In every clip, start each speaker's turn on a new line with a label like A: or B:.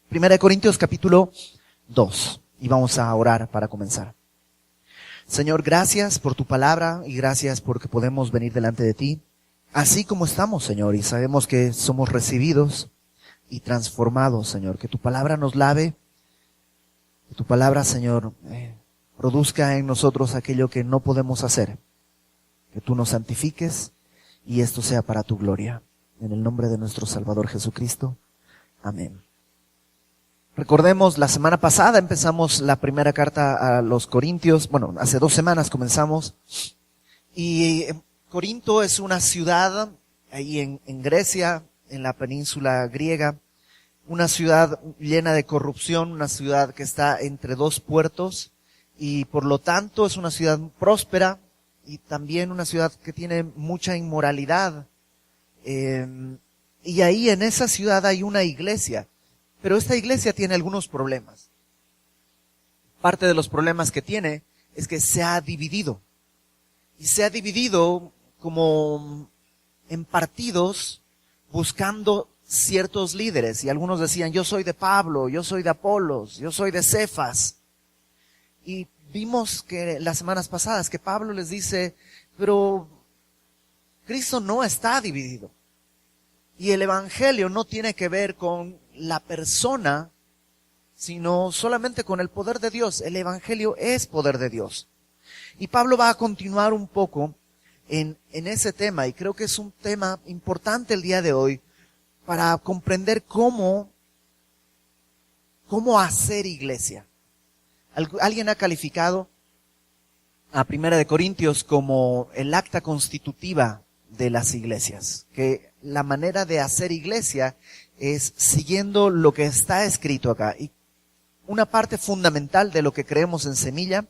A: Primera de Corintios capítulo 2. Y vamos a orar para comenzar. Señor, gracias por tu palabra y gracias porque podemos venir delante de ti, así como estamos, Señor, y sabemos que somos recibidos y transformados, Señor. Que tu palabra nos lave, que tu palabra, Señor, produzca en nosotros aquello que no podemos hacer. Que tú nos santifiques y esto sea para tu gloria. En el nombre de nuestro Salvador Jesucristo. Amén. Recordemos, la semana pasada empezamos la primera carta a los Corintios. Bueno, hace 2 semanas comenzamos. Y Corinto es una ciudad ahí en Grecia, en la península griega. Una ciudad llena de corrupción, una ciudad que está entre 2 puertos. Y por lo tanto es una ciudad próspera y también una ciudad que tiene mucha inmoralidad. Y ahí en esa ciudad hay una iglesia. Pero esta iglesia tiene algunos problemas. Parte de los problemas que tiene es que se ha dividido. Y se ha dividido como en partidos buscando ciertos líderes. Y algunos decían, yo soy de Pablo, yo soy de Apolos, yo soy de Cefas. Y vimos que las semanas pasadas que Pablo les dice, pero Cristo no está dividido. Y el evangelio no tiene que ver con la persona, sino solamente con el poder de Dios. El evangelio es poder de Dios. Y Pablo va a continuar un poco en ese tema, y creo que es un tema importante el día de hoy para comprender cómo hacer iglesia. Alguien ha calificado a Primera de Corintios como el acta constitutiva de las iglesias, que la manera de hacer iglesia es siguiendo lo que está escrito acá. Y una parte fundamental de lo que creemos en Semilla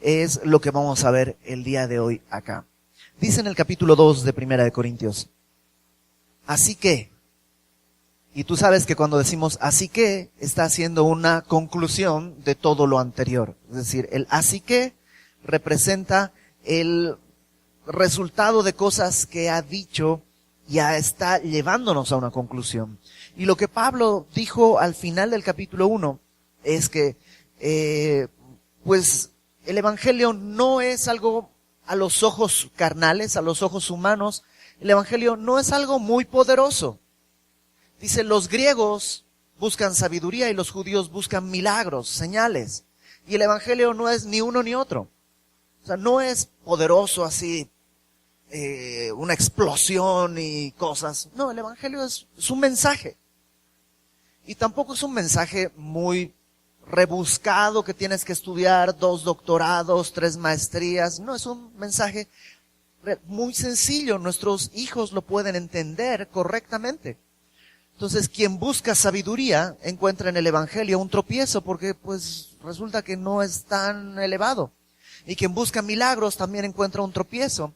A: es lo que vamos a ver el día de hoy acá. Dice en el capítulo 2 de Primera de Corintios, así que, y tú sabes que cuando decimos así que, está haciendo una conclusión de todo lo anterior. Es decir, el así que representa el resultado de cosas que ha dicho, ya está llevándonos a una conclusión. Y lo que Pablo dijo al final del capítulo 1 es que, pues, el evangelio no es algo a los ojos carnales, a los ojos humanos. El evangelio no es algo muy poderoso. Dice, los griegos buscan sabiduría y los judíos buscan milagros, señales. Y el evangelio no es ni uno ni otro. O sea, no es poderoso así, una explosión y cosas. No, el evangelio es un mensaje. Y tampoco es un mensaje muy rebuscado que tienes que estudiar 2 doctorados, 3 maestrías. No, es un mensaje muy sencillo. Nuestros hijos lo pueden entender correctamente. Entonces, quien busca sabiduría encuentra en el evangelio un tropiezo porque pues resulta que no es tan elevado. Y quien busca milagros también encuentra un tropiezo.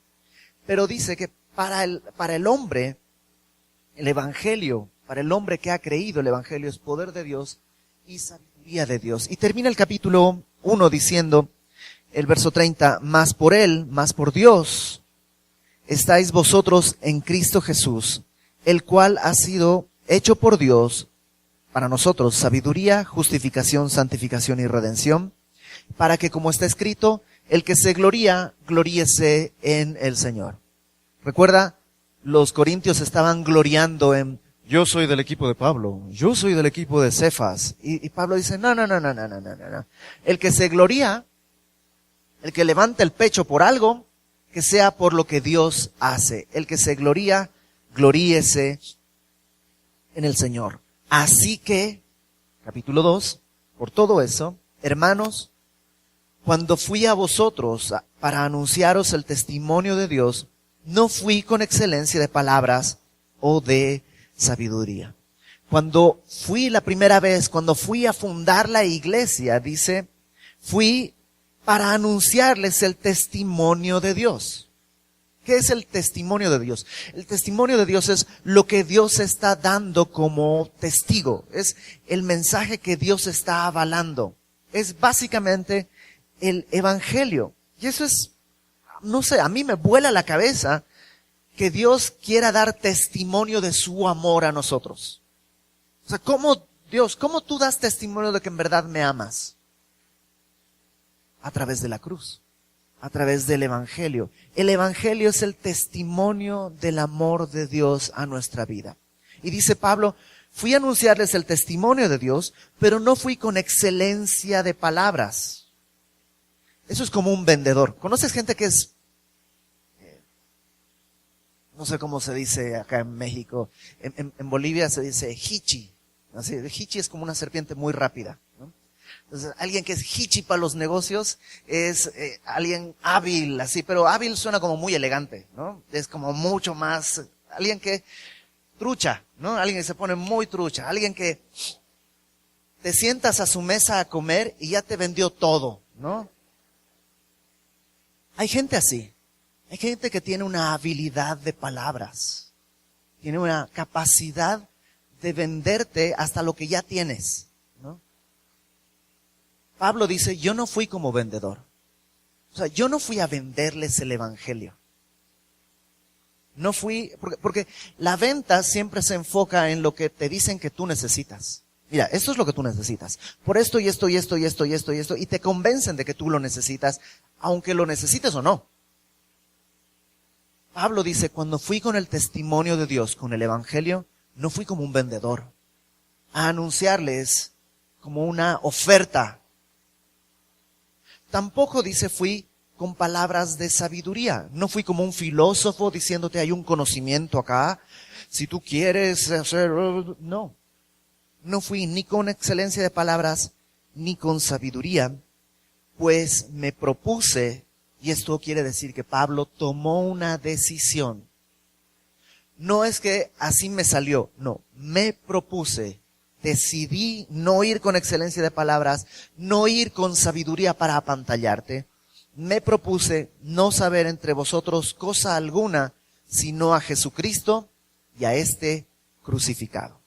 A: Pero dice que para el hombre, el evangelio, para el hombre que ha creído, el evangelio es poder de Dios y sabiduría de Dios. Y termina el capítulo 1 diciendo, el verso 30, mas por él, mas por Dios, estáis vosotros en Cristo Jesús, el cual ha sido hecho por Dios para nosotros sabiduría, justificación, santificación y redención, para que, como está escrito, el que se gloría, gloríese en el Señor. Recuerda, los corintios estaban gloriando en, yo soy del equipo de Pablo, yo soy del equipo de Cefas. Y Pablo dice, no. El que se gloría, el que levanta el pecho por algo, que sea por lo que Dios hace. El que se gloría, gloríese en el Señor. Así que, capítulo 2, por todo eso, hermanos, cuando fui a vosotros para anunciaros el testimonio de Dios, no fui con excelencia de palabras o de sabiduría. Cuando fui la primera vez, cuando fui a fundar la iglesia, dice, fui para anunciarles el testimonio de Dios. ¿Qué es el testimonio de Dios? El testimonio de Dios es lo que Dios está dando como testigo. Es el mensaje que Dios está avalando. Es básicamente el evangelio. Y eso es, no sé, a mí me vuela la cabeza que Dios quiera dar testimonio de su amor a nosotros. O sea, ¿cómo Dios, ¿cómo tú das testimonio de que en verdad me amas? A través de la cruz, a través del Evangelio. El Evangelio es el testimonio del amor de Dios a nuestra vida. Y dice Pablo, fui a anunciarles el testimonio de Dios, pero no fui con excelencia de palabras. Eso es como un vendedor. ¿Conoces gente que es, no sé cómo se dice acá en México, en Bolivia se dice hichi? Así, hichi es como una serpiente muy rápida, ¿no? Entonces, alguien que es hichi para los negocios es alguien hábil, así, pero hábil suena como muy elegante, ¿no? Es como mucho más, alguien que trucha, ¿no? Alguien que se pone muy trucha, alguien que te sientas a su mesa a comer y ya te vendió todo, ¿no? Hay gente así, hay gente que tiene una habilidad de palabras, tiene una capacidad de venderte hasta lo que ya tienes, ¿no? Pablo dice, yo no fui como vendedor. O sea, yo no fui a venderles el Evangelio. No fui, porque la venta siempre se enfoca en lo que te dicen que tú necesitas. Mira, esto es lo que tú necesitas. Por esto y esto y esto y esto y esto y esto. Y te convencen de que tú lo necesitas, aunque lo necesites o no. Pablo dice, cuando fui con el testimonio de Dios, con el Evangelio, no fui como un vendedor a anunciarles como una oferta. Tampoco dice fui con palabras de sabiduría. No fui como un filósofo diciéndote hay un conocimiento acá. Si tú quieres hacer... No. No fui ni con excelencia de palabras ni con sabiduría, pues me propuse, y esto quiere decir que Pablo tomó una decisión. No es que así me salió, no, me propuse, decidí no ir con excelencia de palabras, no ir con sabiduría para apantallarte. Me propuse no saber entre vosotros cosa alguna, sino a Jesucristo y a este crucificado.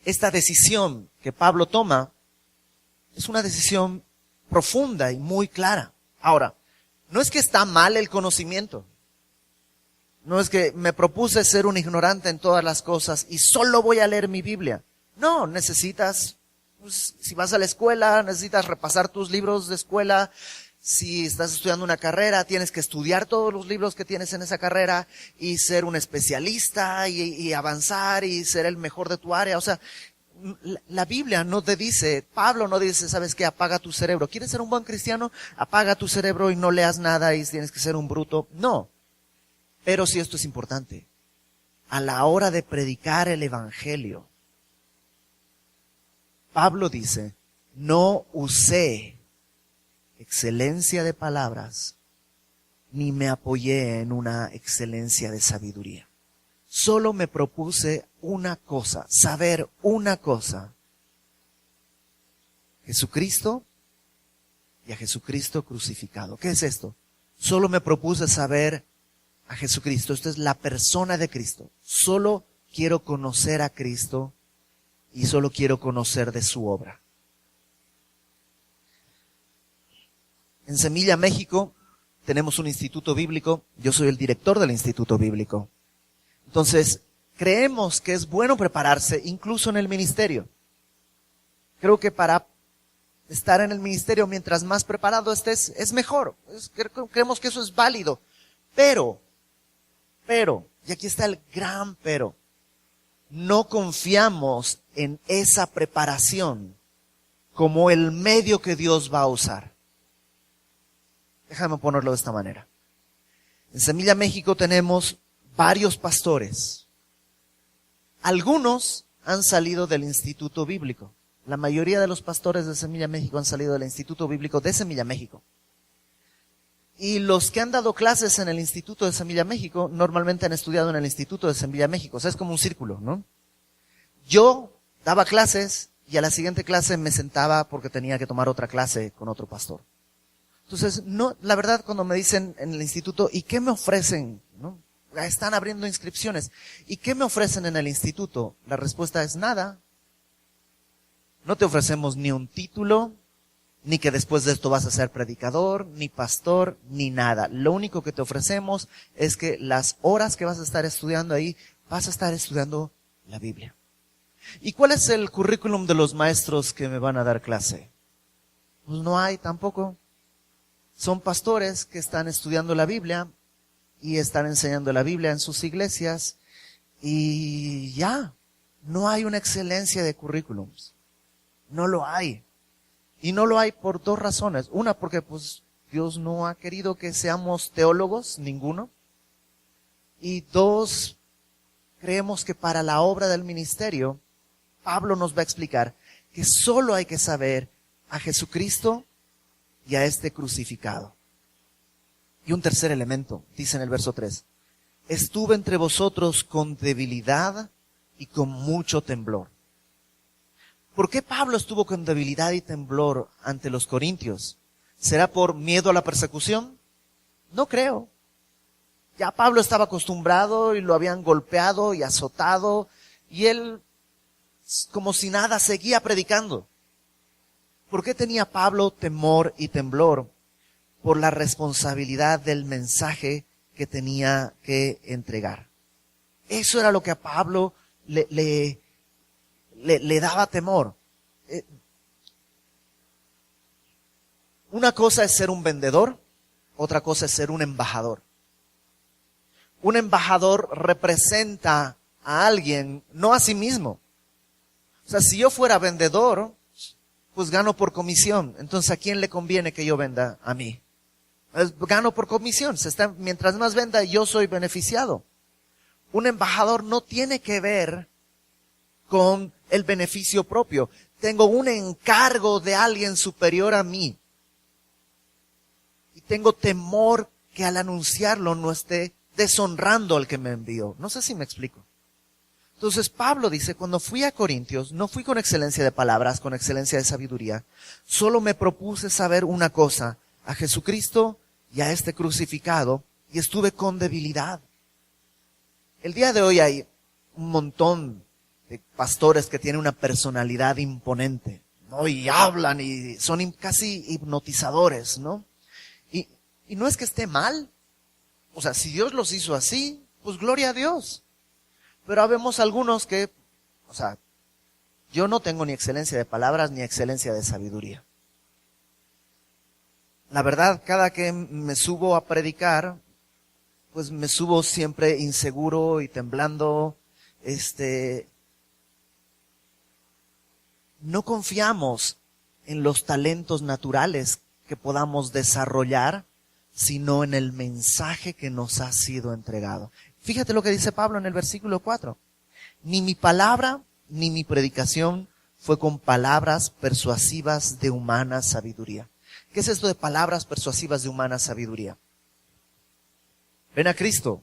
A: Esta decisión que Pablo toma es una decisión profunda y muy clara. Ahora, no es que está mal el conocimiento. No es que me propuse ser un ignorante en todas las cosas y solo voy a leer mi Biblia. No, necesitas, pues, si vas a la escuela, necesitas repasar tus libros de escuela. Si estás estudiando una carrera, tienes que estudiar todos los libros que tienes en esa carrera y ser un especialista y avanzar y ser el mejor de tu área. O sea, la Biblia no te dice, Pablo no dice, ¿sabes qué? Apaga tu cerebro. ¿Quieres ser un buen cristiano? Apaga tu cerebro y no leas nada y tienes que ser un bruto. No. Pero sí, esto es importante. A la hora de predicar el Evangelio, Pablo dice, no usé excelencia de palabras, ni me apoyé en una excelencia de sabiduría. Solo me propuse una cosa, saber una cosa. Jesucristo y a Jesucristo crucificado. ¿Qué es esto? Solo me propuse saber a Jesucristo. Esto es la persona de Cristo. Solo quiero conocer a Cristo y solo quiero conocer de su obra. En Semilla, México, tenemos un instituto bíblico. Yo soy el director del instituto bíblico. Entonces, creemos que es bueno prepararse incluso en el ministerio. Creo que para estar en el ministerio, mientras más preparado estés, es mejor. Creemos que eso es válido. Pero, y aquí está el gran pero, no confiamos en esa preparación como el medio que Dios va a usar. Déjame ponerlo de esta manera. En Semilla México tenemos varios pastores. Algunos han salido del Instituto Bíblico. La mayoría de los pastores de Semilla México han salido del Instituto Bíblico de Semilla México. Y los que han dado clases en el Instituto de Semilla México normalmente han estudiado en el Instituto de Semilla México. O sea, es como un círculo, ¿no? Yo daba clases y a la siguiente clase me sentaba porque tenía que tomar otra clase con otro pastor. Entonces, no, la verdad, cuando me dicen en el instituto, ¿y qué me ofrecen? ¿No? Están abriendo inscripciones. ¿Y qué me ofrecen en el instituto? La respuesta es nada. No te ofrecemos ni un título, ni que después de esto vas a ser predicador, ni pastor, ni nada. Lo único que te ofrecemos es que las horas que vas a estar estudiando ahí, vas a estar estudiando la Biblia. ¿Y cuál es el currículum de los maestros que me van a dar clase? Pues no hay tampoco. Son pastores que están estudiando la Biblia y están enseñando la Biblia en sus iglesias y ya, no hay una excelencia de currículums. No lo hay. Y no lo hay por dos razones. Una, porque pues Dios no ha querido que seamos teólogos, ninguno. Y dos, creemos que para la obra del ministerio, Pablo nos va a explicar que solo hay que saber a Jesucristo y a este crucificado. Y un tercer elemento, dice en el verso 3, estuve entre vosotros con debilidad y con mucho temblor. ¿Por qué Pablo estuvo con debilidad y temblor ante los corintios? ¿Será por miedo a la persecución? No creo. Ya Pablo estaba acostumbrado y lo habían golpeado y azotado y él, como si nada, seguía predicando. ¿Por qué tenía Pablo temor y temblor? Por la responsabilidad del mensaje que tenía que entregar. Eso era lo que a Pablo le daba temor. Una cosa es ser un vendedor, otra cosa es ser un embajador. Un embajador representa a alguien, no a sí mismo. O sea, si yo fuera vendedor, pues gano por comisión. Entonces, ¿a quién le conviene que yo venda? A mí. Gano por comisión. Mientras más venda, yo soy beneficiado. Un embajador no tiene que ver con el beneficio propio. Tengo un encargo de alguien superior a mí. Y tengo temor que al anunciarlo no esté deshonrando al que me envió. No sé si me explico. Entonces Pablo dice, cuando fui a Corintios, no fui con excelencia de palabras, con excelencia de sabiduría. Solo me propuse saber una cosa, a Jesucristo y a este crucificado, y estuve con debilidad. El día de hoy hay un montón de pastores que tienen una personalidad imponente, ¿no? Y hablan y son casi hipnotizadores, ¿no? Y no es que esté mal. O sea, si Dios los hizo así, pues gloria a Dios. Pero habemos algunos que, o sea, yo no tengo ni excelencia de palabras ni excelencia de sabiduría. La verdad, cada que me subo a predicar, pues me subo siempre inseguro y temblando. No confiamos en los talentos naturales que podamos desarrollar, sino en el mensaje que nos ha sido entregado. Fíjate lo que dice Pablo en el versículo 4. Ni mi palabra ni mi predicación fue con palabras persuasivas de humana sabiduría. ¿Qué es esto de palabras persuasivas de humana sabiduría? Ven a Cristo.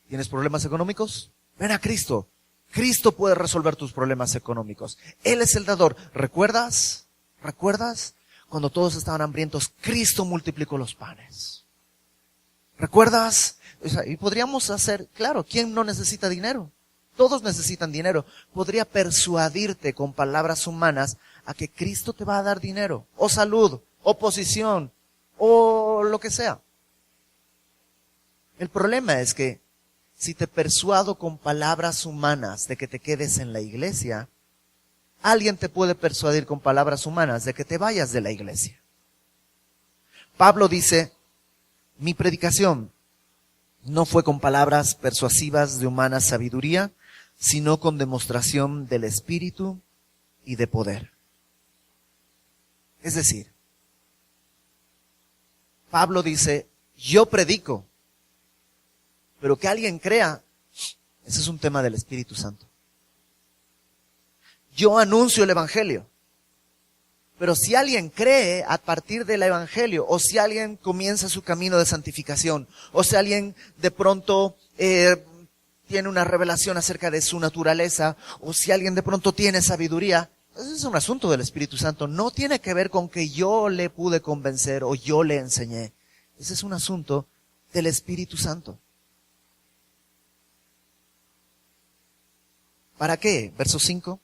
A: ¿Tienes problemas económicos? Ven a Cristo. Cristo puede resolver tus problemas económicos. Él es el dador. ¿Recuerdas? ¿Recuerdas? Cuando todos estaban hambrientos, Cristo multiplicó los panes. ¿Recuerdas? O sea, y podríamos hacer, claro, ¿quién no necesita dinero? Todos necesitan dinero. Podría persuadirte con palabras humanas a que Cristo te va a dar dinero, o salud, o posición, o lo que sea. El problema es que si te persuado con palabras humanas de que te quedes en la iglesia, alguien te puede persuadir con palabras humanas de que te vayas de la iglesia. Pablo dice, mi predicación no fue con palabras persuasivas de humana sabiduría, sino con demostración del Espíritu y de poder. Es decir, Pablo dice, yo predico, pero que alguien crea, ese es un tema del Espíritu Santo. Yo anuncio el Evangelio, pero si alguien cree a partir del Evangelio, o si alguien comienza su camino de santificación, o si alguien de pronto tiene una revelación acerca de su naturaleza, o si alguien de pronto tiene sabiduría, ese es un asunto del Espíritu Santo. No tiene que ver con que yo le pude convencer o yo le enseñé. Ese es un asunto del Espíritu Santo. ¿Para qué? Verso 5.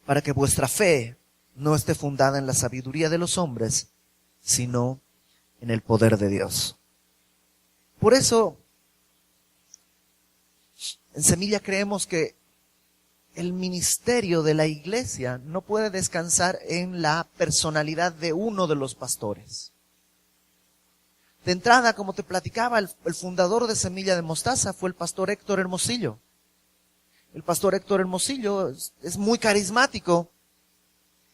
A: Para que vuestra fe no esté fundada en la sabiduría de los hombres, sino en el poder de Dios. Por eso, en Semilla creemos que el ministerio de la iglesia no puede descansar en la personalidad de uno de los pastores. De entrada, como te platicaba, el fundador de Semilla de Mostaza fue el pastor Héctor Hermosillo. El pastor Héctor Hermosillo es muy carismático,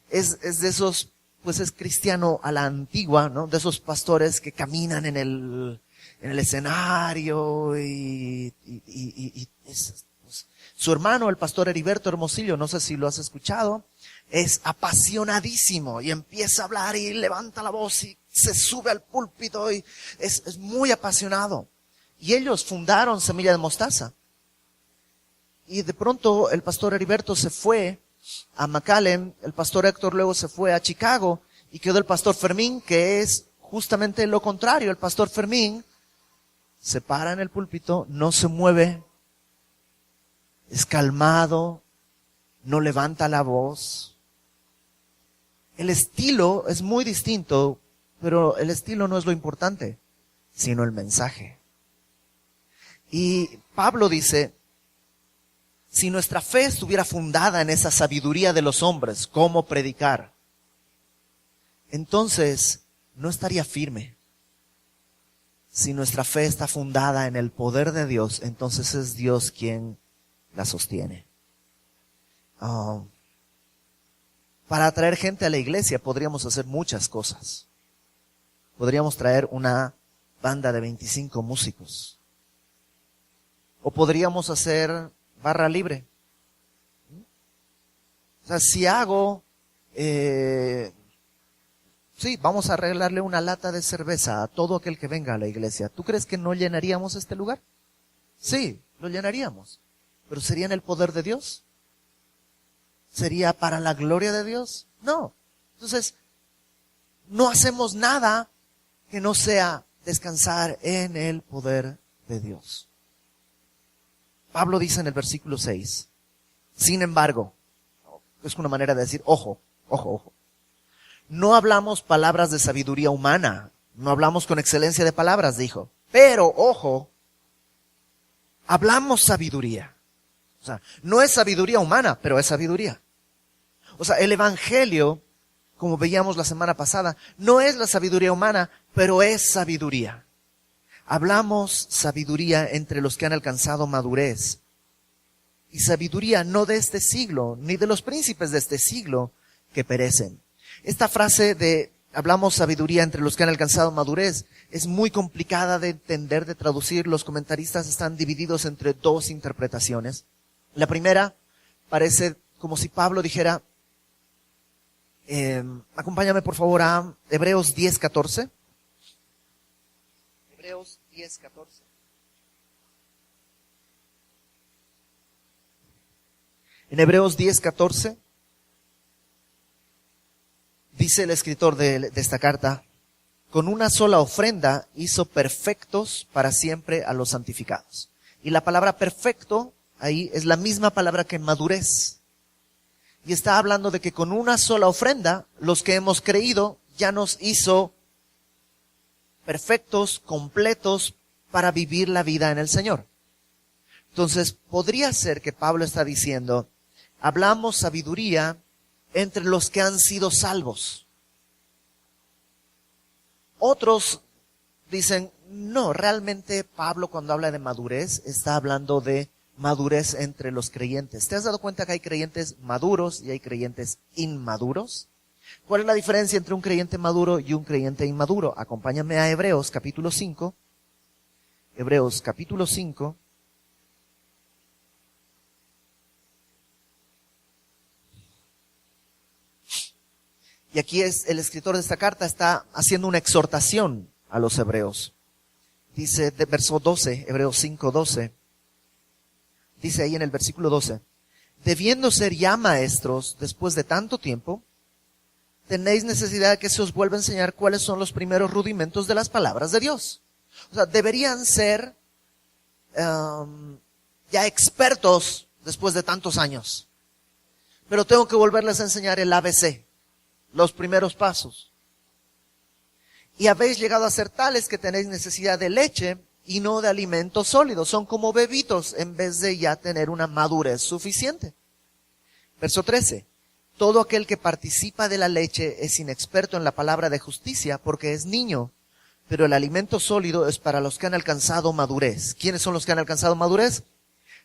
A: es de esos, pues es cristiano a la antigua, ¿no? De esos pastores que caminan en el escenario y su hermano, el pastor Heriberto Hermosillo, no sé si lo has escuchado, es apasionadísimo y empieza a hablar y levanta la voz y se sube al púlpito y es muy apasionado. Y ellos fundaron Semilla de Mostaza. Y de pronto el pastor Heriberto se fue a McAllen, el pastor Héctor luego se fue a Chicago y quedó el pastor Fermín, que es justamente lo contrario. El pastor Fermín se para en el púlpito, no se mueve, es calmado, no levanta la voz. El estilo es muy distinto, pero el estilo no es lo importante, sino el mensaje. Y Pablo dice, si nuestra fe estuviera fundada en esa sabiduría de los hombres, ¿cómo predicar? Entonces, no estaría firme. Si nuestra fe está fundada en el poder de Dios, entonces es Dios quien la sostiene. Para atraer gente a la iglesia podríamos hacer muchas cosas. Podríamos traer una banda de 25 músicos. O podríamos hacer barra libre. O sea, si hago, sí, vamos a arreglarle una lata de cerveza a todo aquel que venga a la iglesia. ¿Tú crees que no llenaríamos este lugar? Sí, lo llenaríamos. ¿Pero sería en el poder de Dios? ¿Sería para la gloria de Dios? No. Entonces, no hacemos nada que no sea descansar en el poder de Dios. Pablo dice en el versículo 6, sin embargo, es una manera de decir, ojo, no hablamos palabras de sabiduría humana, no hablamos con excelencia de palabras, dijo, pero, ojo, hablamos sabiduría. O sea, no es sabiduría humana, pero es sabiduría. O sea, el evangelio, como veíamos la semana pasada, no es la sabiduría humana, pero es sabiduría. Hablamos sabiduría entre los que han alcanzado madurez. Y sabiduría no de este siglo, ni de los príncipes de este siglo que perecen. Esta frase de hablamos sabiduría entre los que han alcanzado madurez es muy complicada de entender, de traducir. Los comentaristas están divididos entre dos interpretaciones. La primera parece como si Pablo dijera, acompáñame por favor a Hebreos 10:14. Hebreos 10:14. En Hebreos 10:14 dice el escritor de esta carta, con una sola ofrenda hizo perfectos para siempre a los santificados. Y la palabra perfecto ahí es la misma palabra que madurez. Y está hablando de que con una sola ofrenda, los que hemos creído ya nos hizo perfectos, completos para vivir la vida en el Señor. Entonces, podría ser que Pablo está diciendo, hablamos sabiduría entre los que han sido salvos. Otros dicen, no, realmente Pablo cuando habla de madurez está hablando de madurez entre los creyentes. ¿Te has dado cuenta que hay creyentes maduros y hay creyentes inmaduros? ¿Cuál es la diferencia entre un creyente maduro y un creyente inmaduro? Acompáñame a Hebreos capítulo 5. Hebreos capítulo 5. Y aquí el escritor de esta carta está haciendo una exhortación a los hebreos. Dice de verso 12, Hebreos 5:12. Dice ahí en el versículo 12, debiendo ser ya maestros después de tanto tiempo, tenéis necesidad de que se os vuelva a enseñar cuáles son los primeros rudimentos de las palabras de Dios. O sea, deberían ser ya expertos después de tantos años. Pero tengo que volverles a enseñar el ABC, los primeros pasos. Y habéis llegado a ser tales que tenéis necesidad de leche y no de alimentos sólidos. Son como bebitos en vez de ya tener una madurez suficiente. Verso 13. Todo aquel que participa de la leche es inexperto en la palabra de justicia porque es niño, pero el alimento sólido es para los que han alcanzado madurez. ¿Quiénes son los que han alcanzado madurez?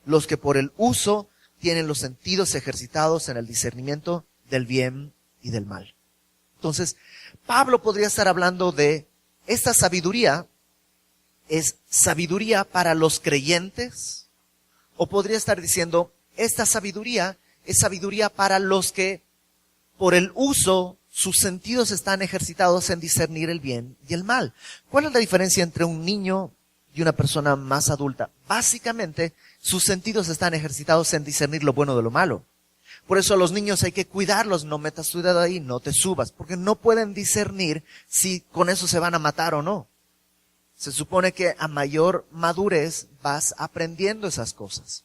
A: Los que por el uso tienen los sentidos ejercitados en el discernimiento del bien y del mal. Entonces, Pablo podría estar hablando de esta sabiduría, es sabiduría para los creyentes, o podría estar diciendo, esta sabiduría es sabiduría para los que por el uso sus sentidos están ejercitados en discernir el bien y el mal. ¿Cuál es la diferencia entre un niño y una persona más adulta? Básicamente, sus sentidos están ejercitados en discernir lo bueno de lo malo. Por eso a los niños hay que cuidarlos, no metas tu dedo ahí, no te subas, porque no pueden discernir si con eso se van a matar o no. Se supone que a mayor madurez vas aprendiendo esas cosas.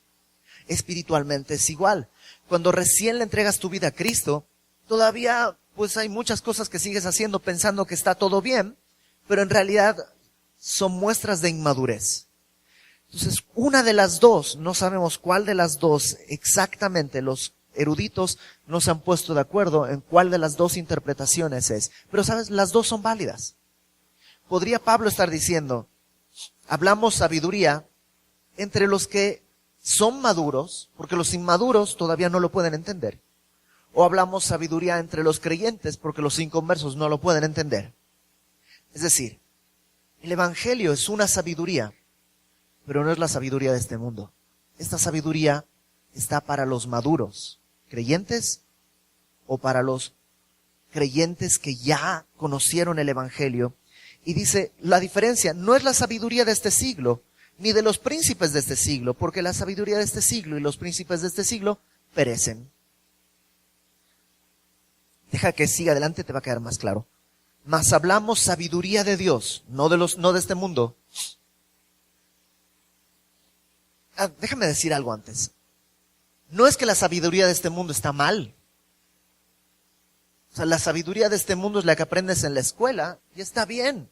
A: Espiritualmente es igual. Cuando recién le entregas tu vida a Cristo, todavía pues hay muchas cosas que sigues haciendo pensando que está todo bien, pero en realidad son muestras de inmadurez. Entonces, una de las dos, no sabemos cuál de las dos exactamente, los eruditos no se han puesto de acuerdo en cuál de las dos interpretaciones es. Pero sabes, las dos son válidas. Podría Pablo estar diciendo, hablamos sabiduría entre los que son maduros, porque los inmaduros todavía no lo pueden entender. O hablamos sabiduría entre los creyentes, porque los inconversos no lo pueden entender. Es decir, el Evangelio es una sabiduría, pero no es la sabiduría de este mundo. Esta sabiduría está para los maduros, creyentes, o para los creyentes que ya conocieron el Evangelio. Y dice, la diferencia no es la sabiduría de este siglo, ni de los príncipes de este siglo, porque la sabiduría de este siglo y los príncipes de este siglo perecen. Deja que siga adelante, te va a quedar más claro. Mas hablamos sabiduría de Dios, no de este mundo. Déjame decir algo antes. No es que la sabiduría de este mundo está mal. O sea, la sabiduría de este mundo es la que aprendes en la escuela y está bien.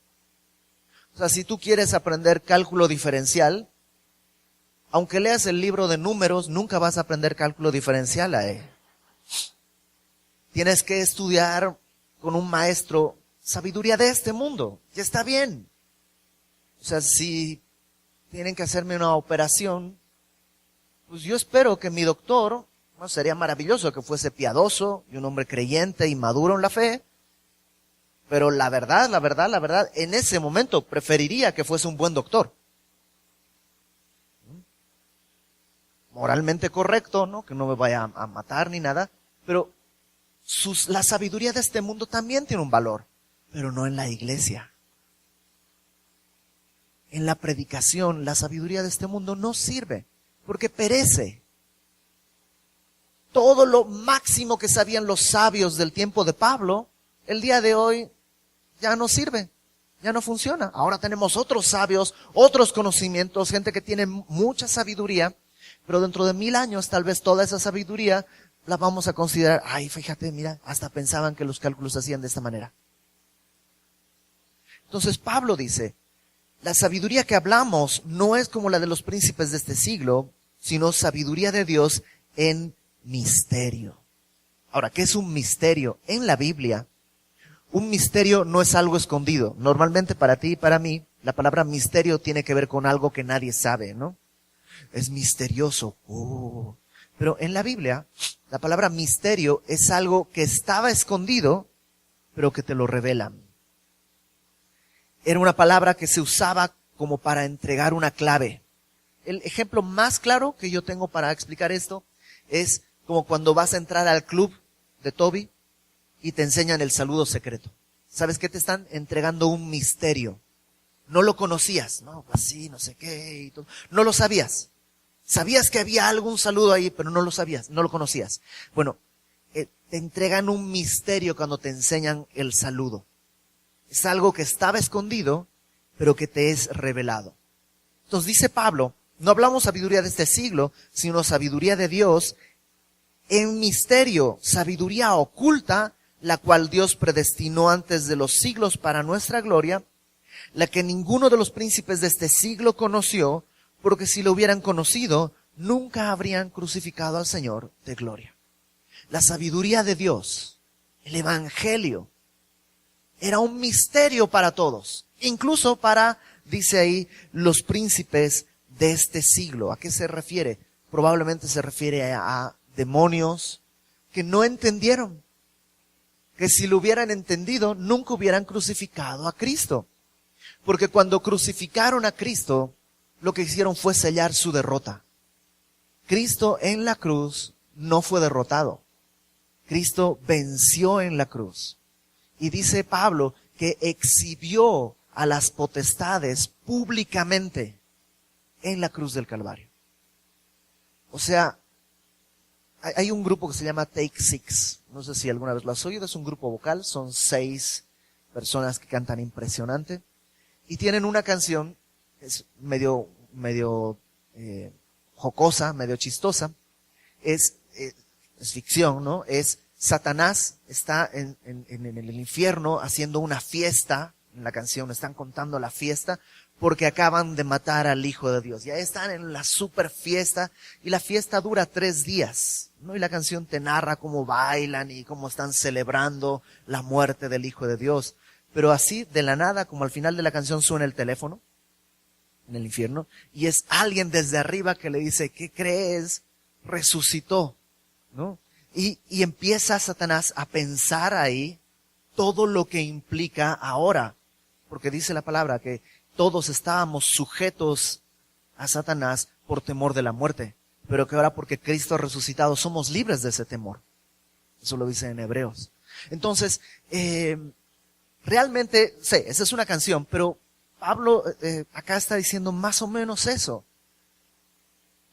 A: O sea, si tú quieres aprender cálculo diferencial, aunque leas el libro de números, nunca vas a aprender cálculo diferencial ahí. Tienes que estudiar con un maestro sabiduría de este mundo. Y está bien. O sea, si tienen que hacerme una operación, pues yo espero que mi doctor, bueno, sería maravilloso que fuese piadoso y un hombre creyente y maduro en la fe. Pero la verdad, en ese momento preferiría que fuese un buen doctor. Moralmente correcto, ¿no? Que no me vaya a matar ni nada. Pero la sabiduría de este mundo también tiene un valor, pero no en la iglesia. En la predicación, la sabiduría de este mundo no sirve, porque perece. Todo lo máximo que sabían los sabios del tiempo de Pablo, el día de hoy ya no sirve, ya no funciona. Ahora tenemos otros sabios, otros conocimientos, gente que tiene mucha sabiduría, pero dentro de 1000 años tal vez toda esa sabiduría la vamos a considerar, ay, fíjate, mira, hasta pensaban que los cálculos se hacían de esta manera. Entonces Pablo dice, la sabiduría que hablamos no es como la de los príncipes de este siglo, sino sabiduría de Dios en misterio. Ahora, ¿qué es un misterio? En la Biblia, un misterio no es algo escondido. Normalmente para ti y para mí, la palabra misterio tiene que ver con algo que nadie sabe, ¿no? Es misterioso. Pero en la Biblia, la palabra misterio es algo que estaba escondido, pero que te lo revelan. Era una palabra que se usaba como para entregar una clave. El ejemplo más claro que yo tengo para explicar esto es como cuando vas a entrar al club de Toby y te enseñan el saludo secreto. ¿Sabes qué? Te están entregando un misterio. No lo conocías, ¿no? Así, no sé qué y todo. No lo sabías. Sabías que había algún saludo ahí, pero no lo sabías, no lo conocías. Bueno, te entregan un misterio cuando te enseñan el saludo. Es algo que estaba escondido, pero que te es revelado. Entonces dice Pablo, no hablamos sabiduría de este siglo, sino sabiduría de Dios en misterio, sabiduría oculta, la cual Dios predestinó antes de los siglos para nuestra gloria, la que ninguno de los príncipes de este siglo conoció, porque si lo hubieran conocido, nunca habrían crucificado al Señor de gloria. La sabiduría de Dios, el evangelio, era un misterio para todos, incluso para, dice ahí, los príncipes de este siglo. ¿A qué se refiere? Probablemente se refiere a demonios que no entendieron, que si lo hubieran entendido, nunca hubieran crucificado a Cristo. Porque cuando crucificaron a Cristo, lo que hicieron fue sellar su derrota. Cristo en la cruz no fue derrotado. Cristo venció en la cruz. Y dice Pablo que exhibió a las potestades públicamente en la cruz del Calvario. O sea, hay un grupo que se llama Take Six. No sé si alguna vez lo has oído. Es un grupo vocal. Son 6 personas que cantan impresionante. Y tienen una canción, es medio jocosa, medio chistosa. Es ficción, ¿no? Es Satanás está en el infierno haciendo una fiesta. En la canción están contando la fiesta porque acaban de matar al Hijo de Dios. Ya están en la super fiesta y la fiesta dura 3 días, ¿no? Y la canción te narra cómo bailan y cómo están celebrando la muerte del Hijo de Dios. Pero así, de la nada, como al final de la canción suena el teléfono en el infierno y es alguien desde arriba que le dice, ¿qué crees? Resucitó, ¿no? Y empieza Satanás a pensar ahí todo lo que implica ahora. Porque dice la palabra que todos estábamos sujetos a Satanás por temor de la muerte. Pero que ahora porque Cristo ha resucitado somos libres de ese temor. Eso lo dice en Hebreos. Entonces, realmente, sí, esa es una canción, pero Pablo acá está diciendo más o menos eso.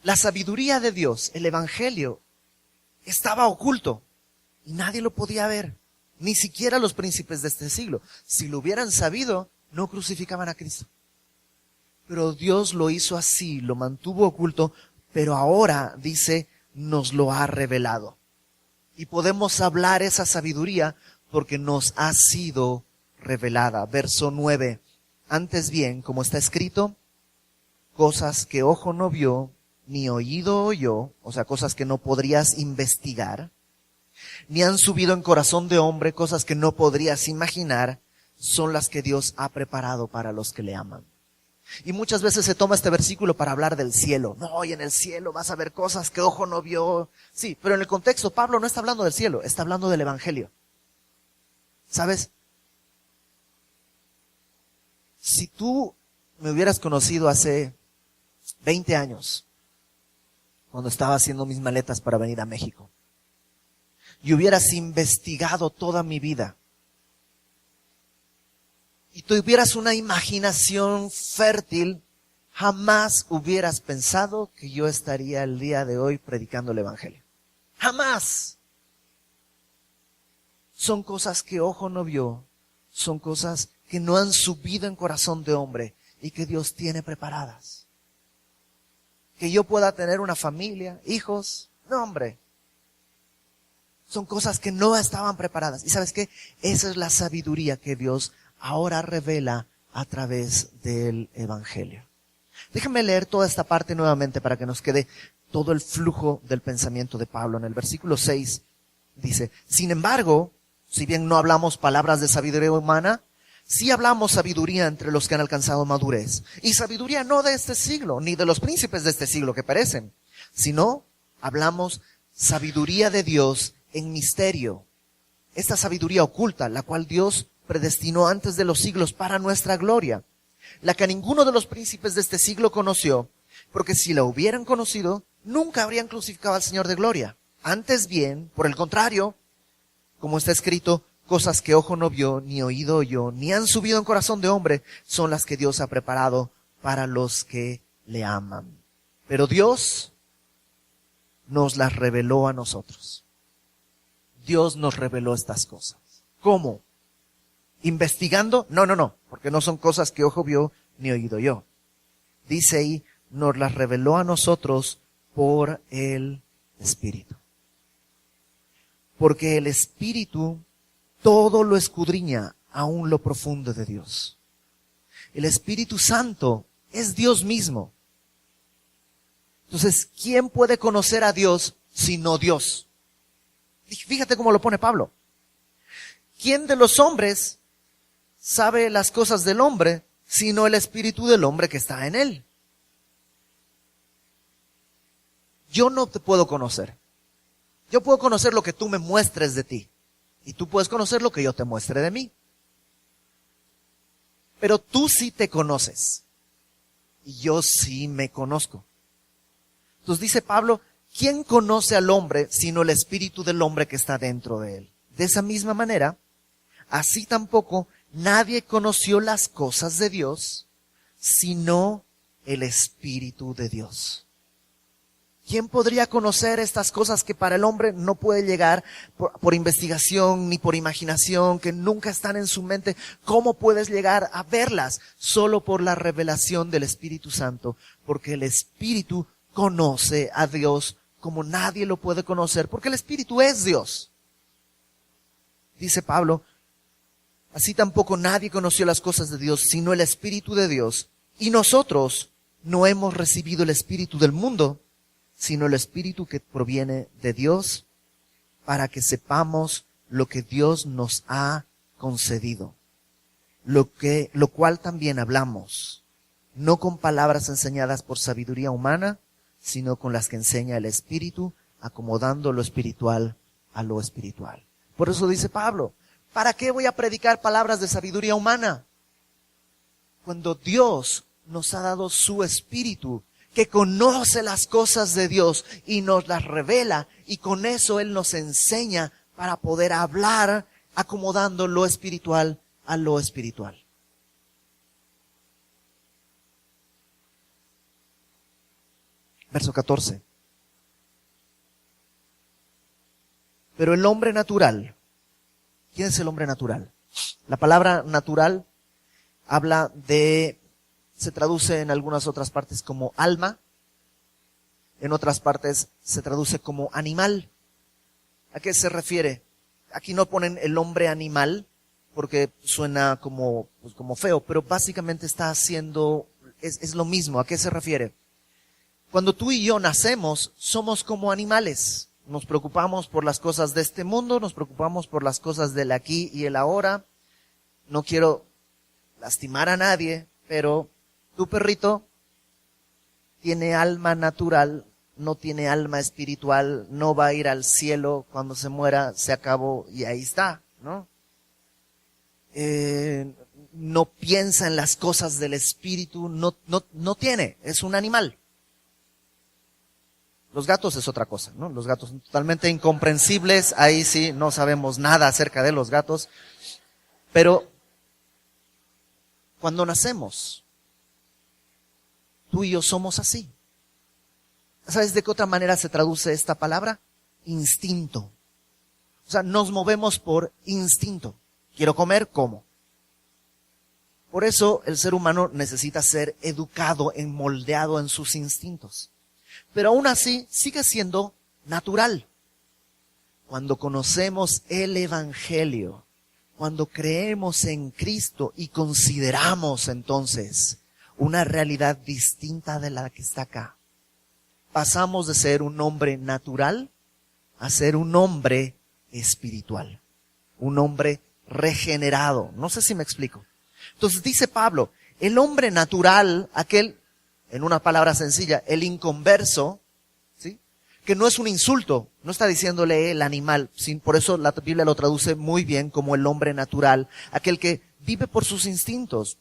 A: La sabiduría de Dios, el evangelio, estaba oculto y nadie lo podía ver, ni siquiera los príncipes de este siglo. Si lo hubieran sabido, no crucificaban a Cristo. Pero Dios lo hizo así, lo mantuvo oculto, pero ahora, dice, nos lo ha revelado. Y podemos hablar esa sabiduría porque nos ha sido revelada. Verso 9. Antes bien, como está escrito, cosas que ojo no vio, ni oído oyó, o sea, cosas que no podrías investigar, ni han subido en corazón de hombre, cosas que no podrías imaginar, son las que Dios ha preparado para los que le aman. Y muchas veces se toma este versículo para hablar del cielo. No, y en el cielo vas a ver cosas que ojo no vio. Sí, pero en el contexto Pablo no está hablando del cielo, está hablando del evangelio. ¿Sabes? Si tú me hubieras conocido hace 20 años, cuando estaba haciendo mis maletas para venir a México, y hubieras investigado toda mi vida, y tuvieras una imaginación fértil, jamás hubieras pensado que yo estaría el día de hoy predicando el evangelio. Jamás. Son cosas que ojo no vio, son cosas que no han subido en corazón de hombre y que Dios tiene preparadas. Que yo pueda tener una familia, hijos, no, hombre. Son cosas que no estaban preparadas. ¿Y sabes qué? Esa es la sabiduría que Dios ahora revela a través del evangelio. Déjame leer toda esta parte nuevamente para que nos quede todo el flujo del pensamiento de Pablo. En el versículo 6 dice, sin embargo, si bien no hablamos palabras de sabiduría humana, sí hablamos sabiduría entre los que han alcanzado madurez. Y sabiduría no de este siglo, ni de los príncipes de este siglo que perecen, sino hablamos sabiduría de Dios en misterio. Esta sabiduría oculta, la cual Dios predestinó antes de los siglos para nuestra gloria, la que ninguno de los príncipes de este siglo conoció, porque si la hubieran conocido, nunca habrían crucificado al Señor de gloria. Antes bien, por el contrario, como está escrito, cosas que ojo no vio, ni oído oyó, ni han subido en corazón de hombre, son las que Dios ha preparado para los que le aman. Pero Dios nos las reveló a nosotros. Dios nos reveló estas cosas. ¿Cómo? ¿Investigando? No, porque no son cosas que ojo vio, ni oído oyó. Dice ahí, nos las reveló a nosotros por el Espíritu. Porque el Espíritu todo lo escudriña, aún lo profundo de Dios. El Espíritu Santo es Dios mismo. Entonces, ¿quién puede conocer a Dios sino Dios? Fíjate cómo lo pone Pablo. ¿Quién de los hombres sabe las cosas del hombre, sino el espíritu del hombre que está en él? Yo no te puedo conocer. Yo puedo conocer lo que tú me muestres de ti. Y tú puedes conocer lo que yo te muestre de mí. Pero tú sí te conoces. Y yo sí me conozco. Entonces dice Pablo, ¿quién conoce al hombre sino el espíritu del hombre que está dentro de él? De esa misma manera, así tampoco nadie conoció las cosas de Dios, sino el Espíritu de Dios. ¿Quién podría conocer estas cosas que para el hombre no puede llegar por investigación ni por imaginación, que nunca están en su mente? ¿Cómo puedes llegar a verlas? Solo por la revelación del Espíritu Santo, porque el Espíritu conoce a Dios como nadie lo puede conocer, porque el Espíritu es Dios. Dice Pablo, así tampoco nadie conoció las cosas de Dios, sino el Espíritu de Dios. Y nosotros no hemos recibido el Espíritu del mundo, sino el Espíritu que proviene de Dios, para que sepamos lo que Dios nos ha concedido. Lo cual también hablamos, no con palabras enseñadas por sabiduría humana, sino con las que enseña el Espíritu, acomodando lo espiritual a lo espiritual. Por eso dice Pablo, ¿para qué voy a predicar palabras de sabiduría humana? Cuando Dios nos ha dado su Espíritu, que conoce las cosas de Dios y nos las revela, y con eso Él nos enseña para poder hablar acomodando lo espiritual a lo espiritual. Verso 14. Pero el hombre natural, ¿quién es el hombre natural? La palabra natural habla de, se traduce en algunas otras partes como alma, en otras partes se traduce como animal. ¿A qué se refiere? Aquí no ponen el hombre animal porque suena como feo, pero básicamente está haciendo, es lo mismo. ¿A qué se refiere? Cuando tú y yo nacemos, somos como animales. Nos preocupamos por las cosas de este mundo, nos preocupamos por las cosas del aquí y el ahora. No quiero lastimar a nadie, pero tu perrito tiene alma natural, no tiene alma espiritual, no va a ir al cielo cuando se muera, se acabó y ahí está, ¿no? No piensa en las cosas del espíritu, no tiene, es un animal. Los gatos es otra cosa, ¿no? Los gatos son totalmente incomprensibles, ahí sí no sabemos nada acerca de los gatos, pero cuando nacemos, tú y yo somos así. ¿Sabes de qué otra manera se traduce esta palabra? Instinto. O sea, nos movemos por instinto. Quiero comer, como. Por eso el ser humano necesita ser educado, moldeado en sus instintos. Pero aún así sigue siendo natural. Cuando conocemos el Evangelio, cuando creemos en Cristo y consideramos entonces una realidad distinta de la que está acá, pasamos de ser un hombre natural a ser un hombre espiritual, un hombre regenerado. No sé si me explico. Entonces dice Pablo, el hombre natural, aquel, en una palabra sencilla, el inconverso, ¿sí? Que no es un insulto, no está diciéndole el animal, por eso la Biblia lo traduce muy bien como el hombre natural, aquel que vive por sus instintos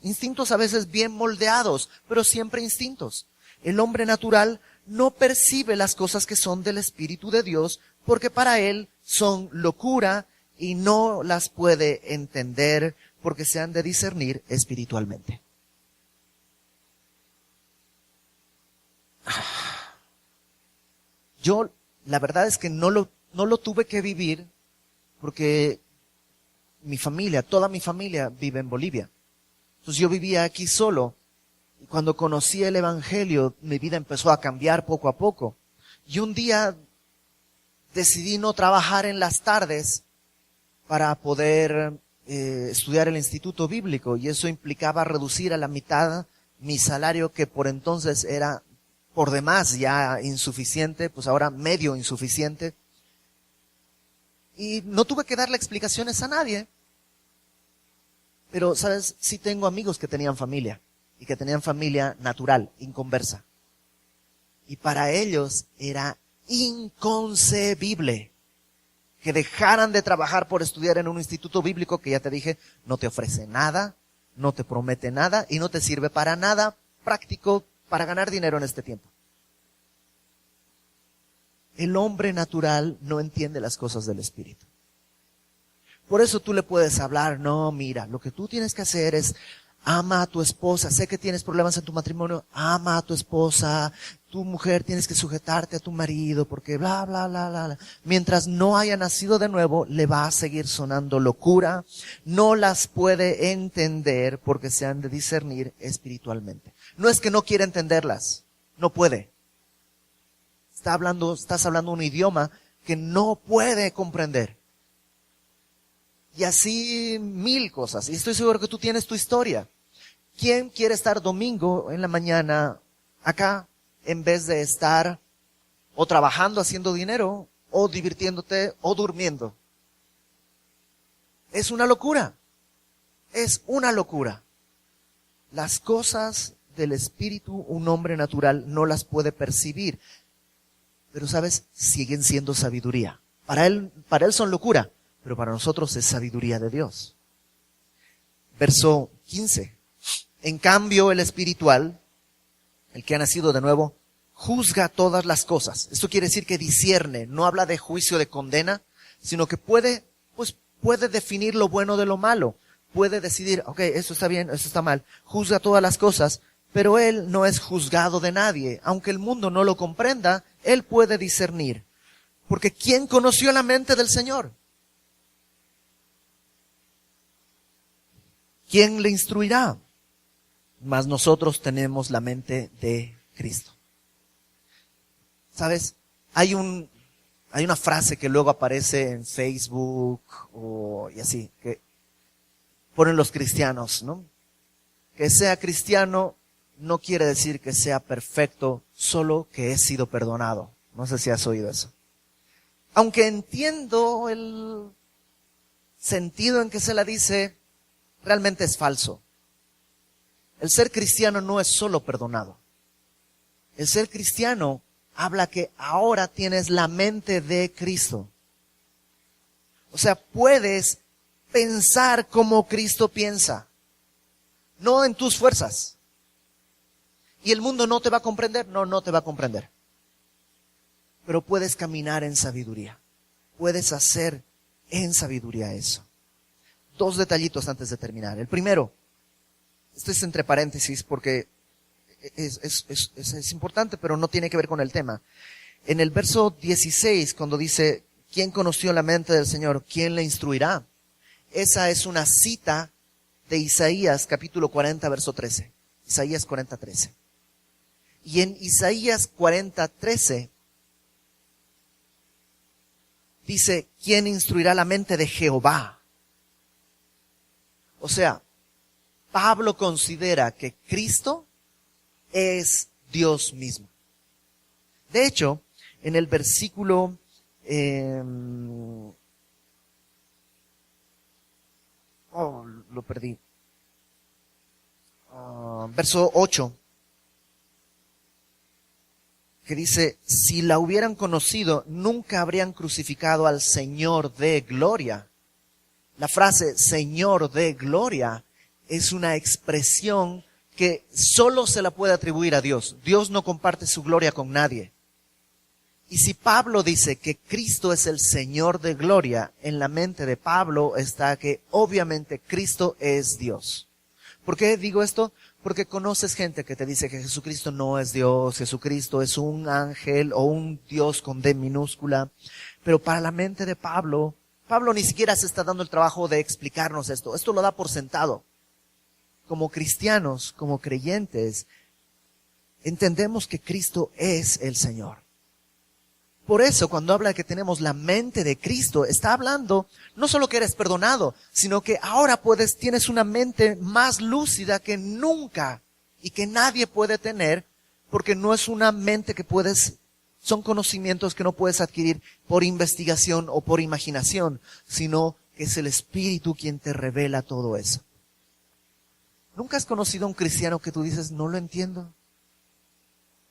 A: a veces bien moldeados, pero siempre instintos. El hombre natural no percibe las cosas que son del Espíritu de Dios, porque para él son locura y no las puede entender, porque se han de discernir espiritualmente. Yo, la verdad es que no lo tuve que vivir, porque mi familia, toda mi familia vive en Bolivia. Entonces yo vivía aquí solo. Y cuando conocí el Evangelio, mi vida empezó a cambiar poco a poco. Y un día decidí no trabajar en las tardes para poder estudiar el instituto bíblico. Y eso implicaba reducir a la mitad mi salario, que por entonces era por demás ya insuficiente, pues ahora medio insuficiente. Y no tuve que darle explicaciones a nadie. Pero, ¿sabes? Sí tengo amigos que tenían familia. Y que tenían familia natural, inconversa. Y para ellos era inconcebible que dejaran de trabajar por estudiar en un instituto bíblico que, ya te dije, no te ofrece nada, no te promete nada y no te sirve para nada práctico para ganar dinero en este tiempo. El hombre natural no entiende las cosas del Espíritu. Por eso tú le puedes hablar, no, mira, lo que tú tienes que hacer es ama a tu esposa. Sé que tienes problemas en tu matrimonio, ama a tu esposa. Tu mujer tienes que sujetarte a tu marido porque bla, bla, bla, bla, bla. Mientras no haya nacido de nuevo, le va a seguir sonando locura. No las puede entender porque se han de discernir espiritualmente. No es que no quiera entenderlas, no puede. Estás hablando un idioma que no puede comprender. Y así 1000 cosas. Y estoy seguro que tú tienes tu historia. ¿Quién quiere estar domingo en la mañana acá en vez de estar o trabajando haciendo dinero o divirtiéndote o durmiendo? Es una locura. Es una locura. Las cosas del espíritu, un hombre natural no las puede percibir. Pero, ¿sabes? Siguen siendo sabiduría. Para él son locura, pero para nosotros es sabiduría de Dios. Verso 15. En cambio, el espiritual, el que ha nacido de nuevo, juzga todas las cosas. Esto quiere decir que discierne, no habla de juicio de condena, sino que puede definir lo bueno de lo malo. Puede decidir, ok, esto está bien, esto está mal. Juzga todas las cosas, pero él no es juzgado de nadie. Aunque el mundo no lo comprenda, él puede discernir. Porque ¿quién conoció la mente del Señor? ¿Quién le instruirá? Mas nosotros tenemos la mente de Cristo. ¿Sabes? Hay una frase que luego aparece en Facebook y así, que ponen los cristianos, ¿no? Que sea cristiano no quiere decir que sea perfecto, solo que he sido perdonado. No sé si has oído eso. Aunque entiendo el sentido en que se la dice, realmente es falso. El ser cristiano no es solo perdonado. El ser cristiano habla que ahora tienes la mente de Cristo. O sea, puedes pensar como Cristo piensa, no en tus fuerzas. Y el mundo no te va a comprender, no te va a comprender. Pero puedes caminar en sabiduría. Puedes hacer en sabiduría eso. 2 detallitos antes de terminar. El primero, esto es entre paréntesis porque es importante, pero no tiene que ver con el tema. En el verso 16, cuando dice, ¿quién conoció la mente del Señor? ¿Quién le instruirá? Esa es una cita de Isaías, capítulo 40, verso 13. Isaías 40, 13. Y en Isaías 40, 13, dice, ¿quién instruirá la mente de Jehová? O sea, Pablo considera que Cristo es Dios mismo. De hecho, en el versículo lo perdí. Verso 8, que dice, si la hubieran conocido, nunca habrían crucificado al Señor de gloria. La frase Señor de gloria es una expresión que solo se la puede atribuir a Dios. Dios no comparte su gloria con nadie. Y si Pablo dice que Cristo es el Señor de gloria, en la mente de Pablo está que obviamente Cristo es Dios. ¿Por qué digo esto? Porque conoces gente que te dice que Jesucristo no es Dios, Jesucristo es un ángel o un Dios con D minúscula. Pero para la mente de Pablo ni siquiera se está dando el trabajo de explicarnos esto. Esto lo da por sentado. Como cristianos, como creyentes, entendemos que Cristo es el Señor. Por eso, cuando habla de que tenemos la mente de Cristo, está hablando no solo que eres perdonado, sino que ahora tienes una mente más lúcida que nunca y que nadie puede tener, porque no es una mente que puedes Son conocimientos que no puedes adquirir por investigación o por imaginación, sino que es el Espíritu quien te revela todo eso. ¿Nunca has conocido a un cristiano que tú dices, no lo entiendo?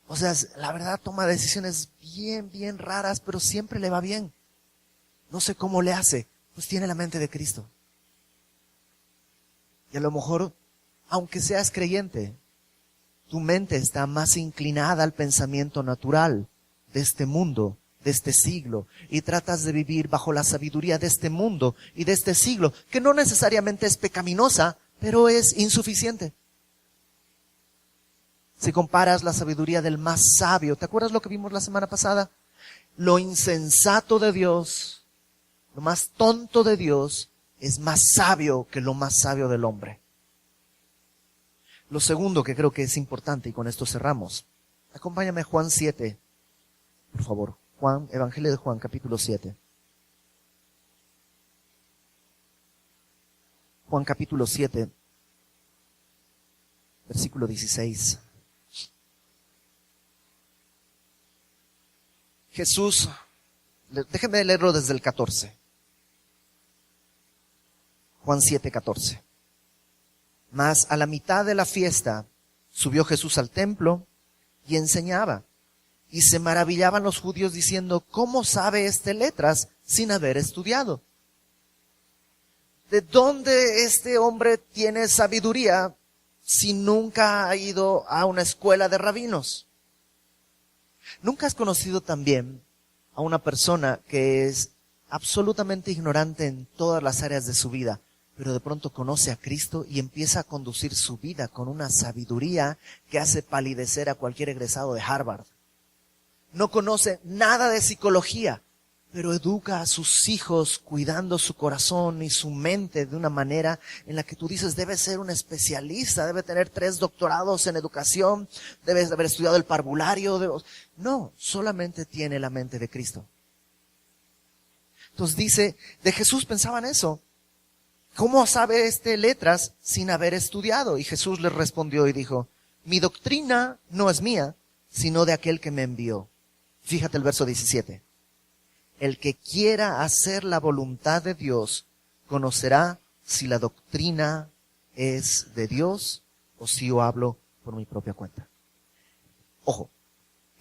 A: O sea, la verdad toma decisiones bien raras, pero siempre le va bien. No sé cómo le hace. Pues tiene la mente de Cristo. Y a lo mejor, aunque seas creyente, tu mente está más inclinada al pensamiento natural de este mundo, de este siglo, y tratas de vivir bajo la sabiduría de este mundo y de este siglo, que no necesariamente es pecaminosa, pero es insuficiente. Si comparas la sabiduría del más sabio, ¿te acuerdas lo que vimos la semana pasada? Lo insensato de Dios, lo más tonto de Dios, es más sabio que lo más sabio del hombre. Lo segundo que creo que es importante, y con esto cerramos. Acompáñame a Juan 7, por favor. Juan, Evangelio de Juan, capítulo 7. Juan capítulo 7, versículo 16. Jesús, déjenme leerlo desde el 14. Juan 7, 14. Mas a la mitad de la fiesta subió Jesús al templo y enseñaba. Y se maravillaban los judíos diciendo, ¿cómo sabe este letras sin haber estudiado? ¿De dónde este hombre tiene sabiduría si nunca ha ido a una escuela de rabinos? ¿Nunca has conocido también a una persona que es absolutamente ignorante en todas las áreas de su vida, pero de pronto conoce a Cristo y empieza a conducir su vida con una sabiduría que hace palidecer a cualquier egresado de Harvard? No conoce nada de psicología, pero educa a sus hijos cuidando su corazón y su mente de una manera en la que tú dices, debe ser un especialista, debe tener 3 doctorados en educación, debe haber estudiado el parvulario. No, solamente tiene la mente de Cristo. Entonces dice, de Jesús pensaban eso. ¿Cómo sabe letras sin haber estudiado? Y Jesús les respondió y dijo, mi doctrina no es mía, sino de aquel que me envió. Fíjate el verso 17. El que quiera hacer la voluntad de Dios conocerá si la doctrina es de Dios o si yo hablo por mi propia cuenta. Ojo,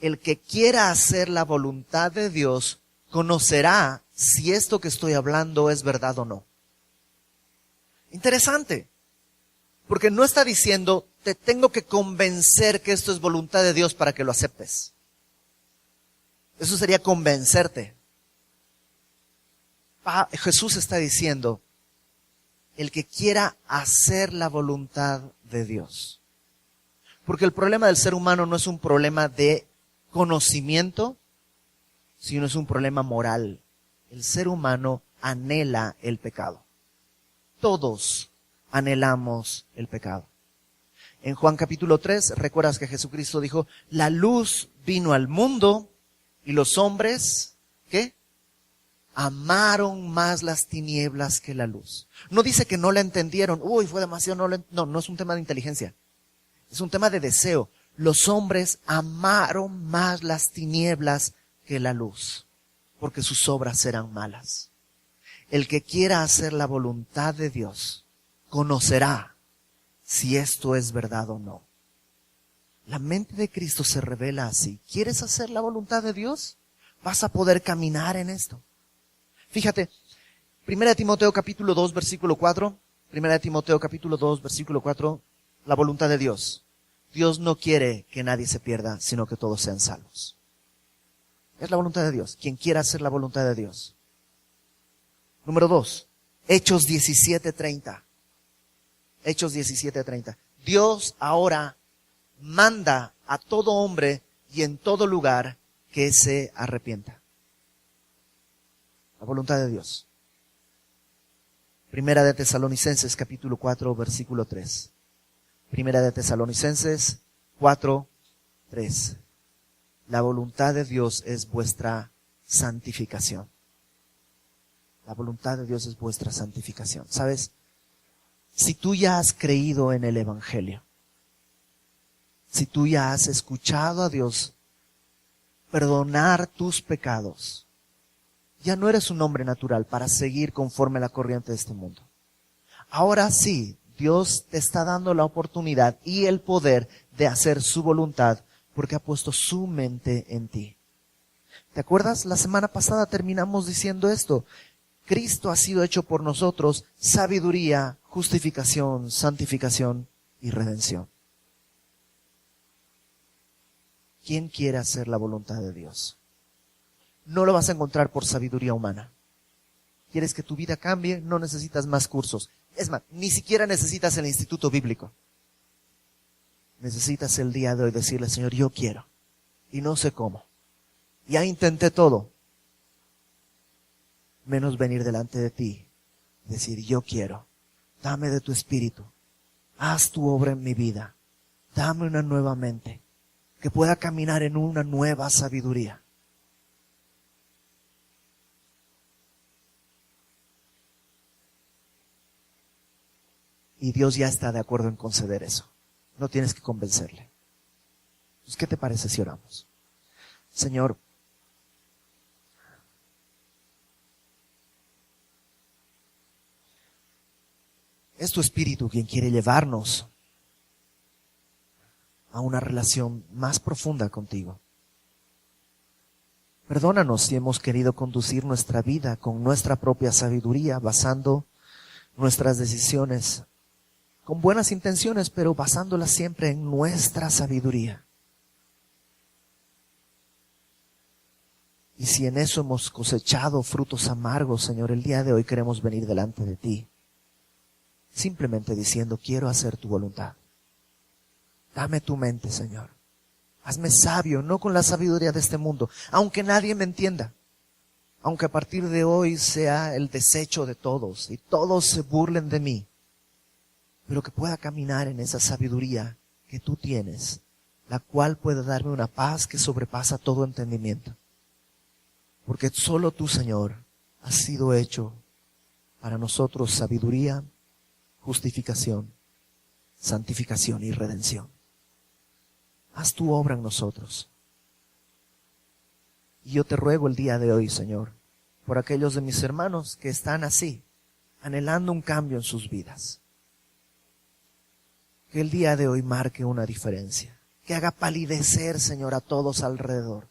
A: el que quiera hacer la voluntad de Dios conocerá si esto que estoy hablando es verdad o no. Interesante, porque no está diciendo, te tengo que convencer que esto es voluntad de Dios para que lo aceptes. Eso sería convencerte. Jesús está diciendo, el que quiera hacer la voluntad de Dios. Porque el problema del ser humano no es un problema de conocimiento, sino es un problema moral. El ser humano anhela el pecado. Todos anhelamos el pecado. En Juan capítulo 3, recuerdas que Jesucristo dijo, la luz vino al mundo y los hombres, ¿qué? Amaron más las tinieblas que la luz. No dice que no la entendieron. Uy, fue demasiado. No es un tema de inteligencia. Es un tema de deseo. Los hombres amaron más las tinieblas que la luz, porque sus obras eran malas. El que quiera hacer la voluntad de Dios, conocerá si esto es verdad o no. La mente de Cristo se revela así. ¿Quieres hacer la voluntad de Dios? Vas a poder caminar en esto. Fíjate, 1 Timoteo capítulo 2, versículo 4. 1 Timoteo capítulo 2, versículo 4. La voluntad de Dios. Dios no quiere que nadie se pierda, sino que todos sean salvos. Es la voluntad de Dios. Quien quiera hacer la voluntad de Dios. Número 2. Hechos 17:30. Hechos 17:30. Dios ahora manda a todo hombre y en todo lugar que se arrepienta. La voluntad de Dios. Primera de Tesalonicenses capítulo 4 versículo 3. Primera de Tesalonicenses 4:3. La voluntad de Dios es vuestra santificación. La voluntad de Dios es vuestra santificación. ¿Sabes? Si tú ya has creído en el Evangelio, si tú ya has escuchado a Dios perdonar tus pecados. Ya no eres un hombre natural para seguir conforme a la corriente de este mundo. Ahora sí, Dios te está dando la oportunidad y el poder de hacer su voluntad porque ha puesto su mente en ti. ¿Te acuerdas? La semana pasada terminamos diciendo esto. Cristo ha sido hecho por nosotros sabiduría, justificación, santificación y redención. ¿Quién quiere hacer la voluntad de Dios? No lo vas a encontrar por sabiduría humana. ¿Quieres que tu vida cambie? No necesitas más cursos. Es más, ni siquiera necesitas el instituto bíblico. Necesitas el día de hoy decirle, Señor, yo quiero. Y no sé cómo. Ya intenté todo. Menos venir delante de ti. Decir, yo quiero. Dame de tu espíritu. Haz tu obra en mi vida. Dame una nueva mente. Que pueda caminar en una nueva sabiduría. Y Dios ya está de acuerdo en conceder eso. No tienes que convencerle. Pues, ¿qué te parece si oramos? Señor, es tu espíritu quien quiere llevarnos a una relación más profunda contigo. Perdónanos si hemos querido conducir nuestra vida con nuestra propia sabiduría, basando nuestras decisiones con buenas intenciones, pero basándolas siempre en nuestra sabiduría. Y si en eso hemos cosechado frutos amargos, Señor, el día de hoy queremos venir delante de ti, simplemente diciendo, quiero hacer tu voluntad. Dame tu mente, Señor. Hazme sabio, no con la sabiduría de este mundo, aunque nadie me entienda. Aunque a partir de hoy sea el desecho de todos y todos se burlen de mí. Pero que pueda caminar en esa sabiduría que tú tienes, la cual puede darme una paz que sobrepasa todo entendimiento. Porque solo tú, Señor, has sido hecho para nosotros sabiduría, justificación, santificación y redención. Haz tu obra en nosotros. Y yo te ruego el día de hoy, Señor, por aquellos de mis hermanos que están así, anhelando un cambio en sus vidas. Que el día de hoy marque una diferencia. Que haga palidecer, Señor, a todos alrededor.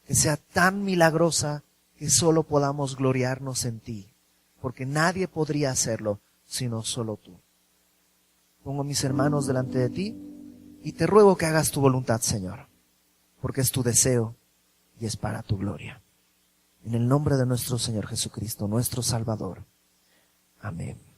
A: Que sea tan milagrosa que solo podamos gloriarnos en ti. Porque nadie podría hacerlo sino solo tú. Pongo a mis hermanos delante de ti y te ruego que hagas tu voluntad, Señor. Porque es tu deseo y es para tu gloria. En el nombre de nuestro Señor Jesucristo, nuestro Salvador. Amén.